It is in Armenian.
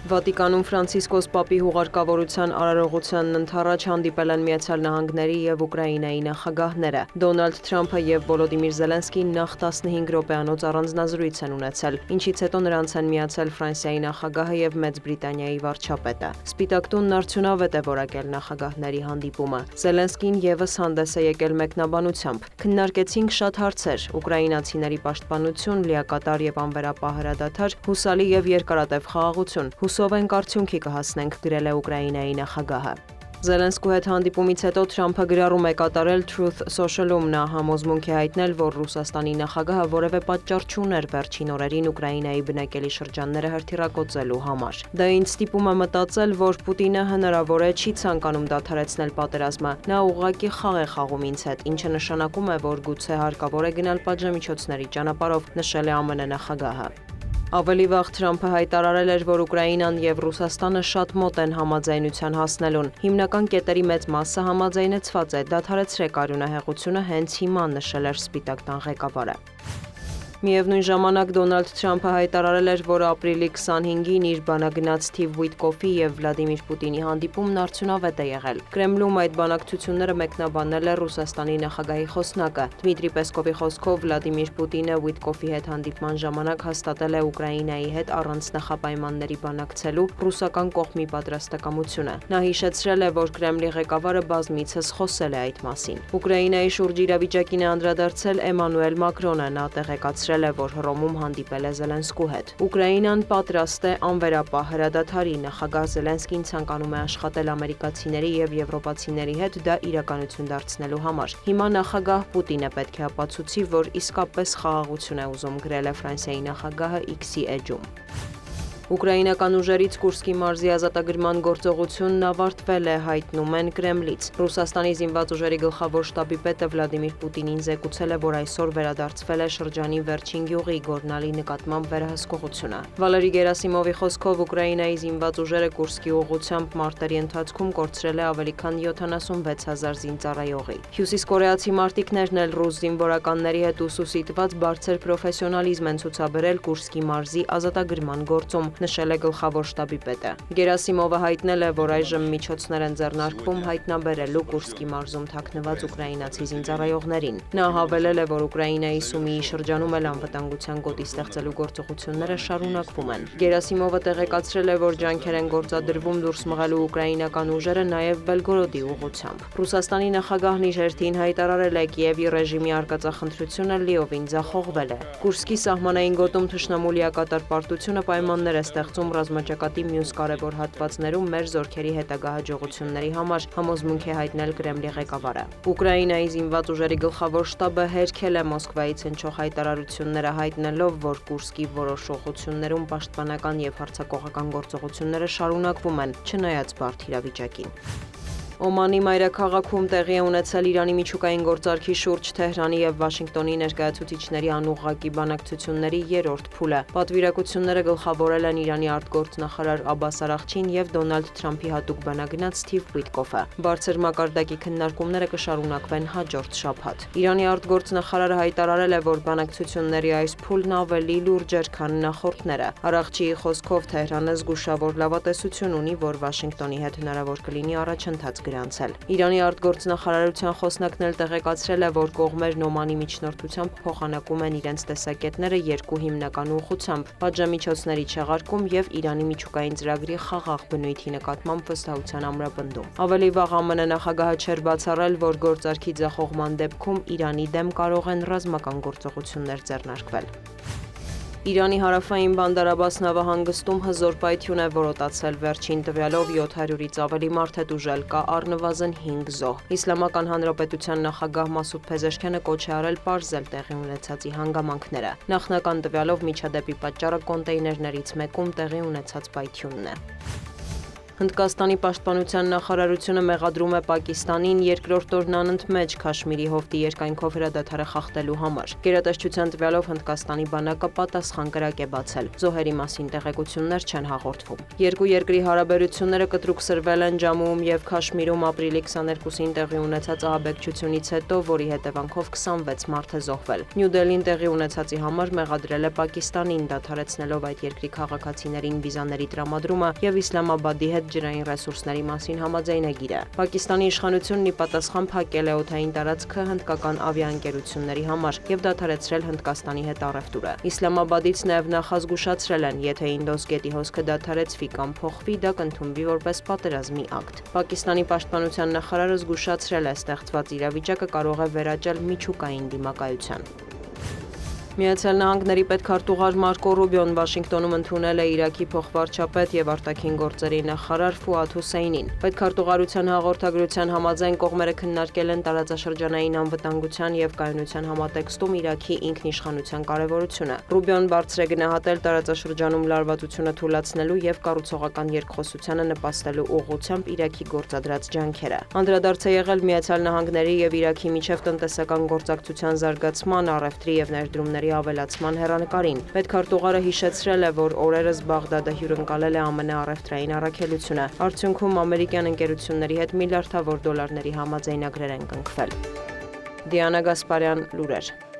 Վատիկանում Ֆրանցիսկոս Պապի հուղարկավորության արարողությանն ընդառաջ հանդիպել են Միացյալ Նահանգների և Ուկրաինայի նախագահները։ Դոնալդ Թրամփը և Վոլոդիմիր Զելենսկին նախ 15 րոպեանոց առանձնազրույց են ունեցել, ինչից հետո նրանց են միացել Ֆրանսիայի նախագահը և Մեծ Բրիտանիայի վարչապետը։ Սպիտակ տունն արդյունավետ է որակել նախագահների հանդիպումը։ Զելենսկին ևս հանդես է եկել մեկնաբանությամբ։ Քննարկեցինք շատ հարցեր՝ ուկրաինացիների պաշտպանություն, լիակատար և անվերապահ հրադադար, հուսալի և երկարատև խաղաղություն։ Հուսով ենք արդյունքի կհասնենք, գրել է Ուկրաինայի նախագահը։ Զելենսկու հետ հանդիպումից հետո Թրամփը գրառում է կատարել Truth Social-ում։ Նա համոզմունք է հայտնել, որ Ռուսաստանի նախագահը որևէ պատճառ չուներ վերջին օրերին Ուկրաինայի բնակելի շրջանները հրթիռակոծելու համար։ Դա ինձ ստիպում է մտածել, որ Պուտինը հնարավոր է չի ցանկանում դադարեցնել պատերազմը։ Նա ուղղակի խաղ է խաղում ինձ հետ, ինչը նշանակում է, որ գուցե հարկավոր է գնալ պատժամիջոցների ճանապարհով, նշել է ԱՄՆ նախագահը։ Ավելի վաղ Թրամփը հայտարարել էր, որ Ուկրաինան և Ռուսաստանը շատ մոտ են համաձայնության հասնելուն։ Հիմնական կետերի մեծ մասը համաձայնեցված է, դադարեցրեք արյունահեղությունը հենց հիմա, նշել էր Սպիտակ տան ղեկավարը։ Միևնույն ժամանակ Դոնալդ Թրամփը հայտարարել էր, որ ապրիլի 25-ին իր բանագնաց Սթիվ Ուիթկոֆի և Վլադիմիր Պուտինի հանդիպումն արդյունավետ է եղել։ Կրեմլում այդ բանակցությունները մեկնաբանել է Ռուսաստանի նախագահի խոսնակը։ Դմիտրի Պեսկովի խոսքով Վլադիմիր Պուտինը Ուիթկոֆի հետ հանդիպման ժամանակ հաստատել է Ուկրաինայի հետ առանց նախապայմանների բանակցելու ռուսական կողմի պատրաստակամությունը։ Նա հիշեցրել է, որ Կրեմլի ղեկավարը բազմիցս խոսել է այդ մասին։ Ուկրաինայի շուրջ իրավիճակին է անդրադարձել Էմանուել Մակրոնը։ Նա տեղեկացրել է, որ Հռոմում հանդիպել է Զելենսկու հետ։ Ուկրաինան պատրաստ է անվերապահ հրադադարի։ Նախագահ Զելենսկին ցանկանում է աշխատել ամերիկացիների և եվրոպացիների հետ դա իրականություն դարձնելու համար։ Հիմա նախագահ Պուտինը պետք է ապացուցի, որ իսկապես խաղաղություն է ուզում, գրել է Ֆրանսիայի նախագահը X-ի էջում։ Ուկրաինական ուժերից Կուրսկի մարզի ազատագրման գործողությունն ավարտվել է, հայտնում են Կրեմլից։ Ռուսաստանի զինված ուժերի գլխավոր շտաբի պետը Վլադիմիր Պուտինին զեկուցել է, որ այսօր վերադարձվել է շրջանի վերջին գյուղի Գորնալի նկատմամբ վերահսկողությունը։ Վալերի Գերասիմովի խոսքով Ուկրաինայի զինված ուժերը Կուրսկի ուղղությամբ մարտերի ընթացքում կորցրել է ավելի քան 76,000 զինծառայողի։ Հյուսիսկորեացի մարտիկներն էլ ռուս զինվորականների հետ ուսուսիտված բարձր պրոֆեսիոնալիզմ են ցուցաբերել Կուրսկի մարզի ազատագրման գործում, նշել է գլխավոր շտաբի պետը։ Գերասիմովը հայտնել է, որ այժմ միջոցներ են ձեռնարկվում հայտնաբերելու Կուրսկի մարզում թաքնված ուկրաինացի զինծառայողներին։ Նա հավելել է, որ Ուկրաինայի Սումիի շրջանում էլ անվտանգության գոտի ստեղծելու գործողությունները շարունակվում են։ Գերասիմովը տեղեկացրել է, որ ջանքեր են գործադրվում դուրս մղելու ուկրաինական ուժերը նաև Բելգորոդի ուղղությամբ։ Ռուսաստանի նախագահն իր հերթին հայտարարել է Կիևի ռեժիմի արկածախնդրությունը լիովին ձախողվել է։ Կուրսկի սահմանային գոտում թշնամու լիակատար պարտությունը պայմաններ է ստեղծում ռազմաճակատի մյուս կարևոր հատվածներում մեր զորքերի հետագա հաջողությունների համար, համոզմունք է հայտնել Կրեմլի ղեկավարը։ Ուկրաինայի զինված ուժերի գլխավոր շտաբը հերքել է Մոսկվայից հնչող հայտարարությունները, հայտնելով, որ Կուրսկի որոշ ուղղություններում պաշտպանական և հարձակողական գործողությունները շարունակվում են, չնայած բարդ իրավիճակին։ Օմանի մայրաքաղաքում տեղի է ունեցել Իրանի միջուկային գործարքի շուրջ Թեհրանի և Վաշինգտոնի ներկայացուցիչների անուղղակի բանակցությունների երրորդ փուլը։ Պատվիրակությունները գլխավորել են Իրանի արտգործնախարար Աբբաս Արաղչին և Դոնալդ Թրամփի հատուկ բանագնաց Սթիվ Ուիթկոֆը։ Բարձր մակարդակի քննարկումները կշարունակվեն հաջորդ շաբաթ։ Իրանի արտգործնախարարը հայտարարել է, որ բանակցությունների այս փուլն ավելի լուրջ էր, քան նախորդները։ Արաղչիի խոսքով Թեհրանը զգուշավոր լավատեսություն ունի, որ Վաշինգտոնի հետ հնարավոր կլինի առաջընթաց գրանցել։ Իրանի արտգործնախարարության խոսնակն էլ տեղեկացրել է, որ կողմերն Օմանի միջնորդությամբ փոխանակում են իրենց տեսակետները երկու հիմնական ուղղությամբ՝ պատժամիջոցների չեղարկում և Իրանի միջուկային ծրագրի խաղաղ բնույթի նկատմամբ վստահության ամրապնդում։ Ավելի վաղ ԱՄՆ նախագահը չէր բացառել, որ գործարքի ձախողման դեպքում Իրանի դեմ կարող են ռազմական գործողություններ ձեռնարկվել։ Իրանի հարավային Բանդար Աբբաս նավահանգստում հզոր պայթյուն է որոտացել, վերջին տվյալով 700-ից ավելի մարդ է տուժել, կա առնվազն 5 զոհ։ Իսլամական Հանրապետության նախագահ Մասուդ Փեզեշքյանը կոչ է արել պարզել տեղի ունեցածի հանգամանքները։ Նախնական տվյալով միջադեպի պատճառը կոնտեյներներից մեկում տեղի ունեցած պայթյունն է։ Հնդկաստանի պաշտպանության նախարարությունը մեղադրում է Պակիստանին երկրորդ օրն անընդմեջ Քաշմիրի հովտի երկայնքով հրադադարը խախտելու համար։ Գերատեսչության տվյալով Հնդկաստանի բանակը պատասխան կրակ է բացել։ Զոհերի մասին տեղեկություններ չեն հաղորդվում։ Երկու երկրի հարաբերությունները կտրուկ սրվել են Ջամուում եւ Քաշմիրում ապրիլի 22-ին տեղի ունեցած ահաբեկչությունից հետո, որի հետևանքով 26 մարդ է զոհվել։ Նյու Դելհին տեղի ունեցածի համար մեղադրել է Պակիստանին, դադարեցնելով այդ երկրի քաղաքացիներին վիզաների տրամադրումը եւ Իսլամաբադի հետ ջրային ռեսուրսների մասին համաձայնագիրը։ Պակիստանի իշխանությունն ի պատասխան փակել է օդային տարածքը հնդկական ավիաընկերությունների համար եւ դադարեցրել Հնդկաստանի հետ առևտուրը։ Իսլամաբադից նաեւ նախազգուշացրել են, եթե Ինդոս գետի հոսքը դադարեցվի կամ փոխվի, դա կընդունվի որպես պատերազմի ակտ։ Պակիստանի պաշտպանության նախարարը զգուշացրել է, ստեղծված իրավիճակը կարող է վերաճել միջուկային դիմակայության։ Միացյալ Նահանգների պետքարտուղար Մարկո Ռուբիոն Վաշինգտոնում ընդունել է Իրաքի փոխվարչապետ եւ արտաքին գործերի նախարար Ֆուադ Հուսեյնին։ Պետքարտուղարության հաղորդագրության համաձայն կողմերը քննարկել են տարածաշրջանային անվտանգության եւ կայունության համատեքստում Իրաքի ինքնիշխանության կարեւորությունը։ Ռուբիոն բարձր է գնահատել տարածաշրջանում լարվածությունը թույլատնելու եւ կառուցողական երկխոսությանը նպաստելու ուղղությամբ Իրաքի գործադրած ջանքերը։ Անդրադարձ է եղել Միացյալ Նահանգների եւ Իրաքի միջև տնտեսական գործակցության զարգացման, առևտրի եւ ներդրումների ավելացման հեռանկարին։ Պետքարտուղարը հիշեցրել է, որ օրերս Բաղդադը հյուրընկալել է ԱՄՆ առևտրային առաքելությունը։ Արդյունքում ամերիկյան ընկերությունների հետ միլիարդավոր դոլարների համաձայնագրեր են կնքվել։ Դիանա Գասպարյան, լուրեր։